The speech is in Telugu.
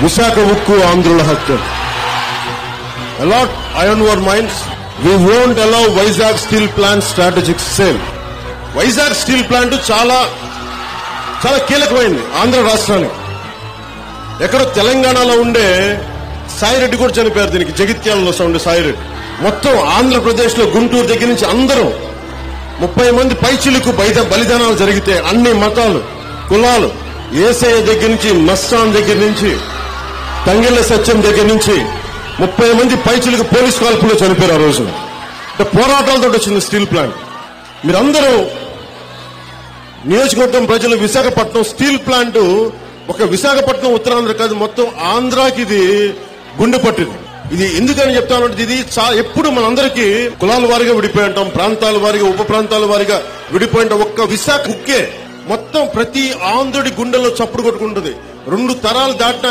విశాఖ ఉక్కు ఆంధ్రుల హక్కు. Allot iron ore mines. We won't allow Vizag steel plant strategic sale. Vizag steel plant చాలా కీలకమైంది ఆంధ్ర రాష్ట్రానికి. ఎక్కడో తెలంగాణలో ఉండే సాయిరెడ్డి కూడా చనిపోయారు దీనికి, జగిత్యాలలో ఉండే సాయిరెడ్డి. మొత్తం ఆంధ్రప్రదేశ్ లో గుంటూరు దగ్గర నుంచి అందరూ 30 మంది పైచిలకు బలిదానాలు జరిగితే అన్ని మతాలు కులాలు ఏసయ్య దగ్గర నుంచి మస్తాన్ దగ్గర నుంచి తంగిళ్ళ సత్యం దగ్గర నుంచి 30 మంది పైచిలకు పోలీసు కాల్పులో చనిపోయారు ఆ రోజు. పోరాటాలతో వచ్చింది స్టీల్ ప్లాంట్. మీరందరూ నియోజకవర్గం ప్రజలు విశాఖపట్నం స్టీల్ ప్లాంట్ ఒక విశాఖపట్నం ఉత్తరాంధ్ర కాదు, మొత్తం ఆంధ్రాకి ఇది గుండె పట్టింది. ఇది ఎందుకని చెప్తానంటే ఇది ఎప్పుడు మనందరికీ కులాల వారిగా విడిపోయి ఉంటాం, ప్రాంతాల వారిగా ఉప ప్రాంతాల వారిగా విడిపోయి ఉంటాం. ఒక్క విశాఖ ఉక్కే మొత్తం ప్రతి ఆంధ్రుడి గుండెల్లో చప్పుడు కొట్టుకుంటుంది. 2 తరాలు దాటిన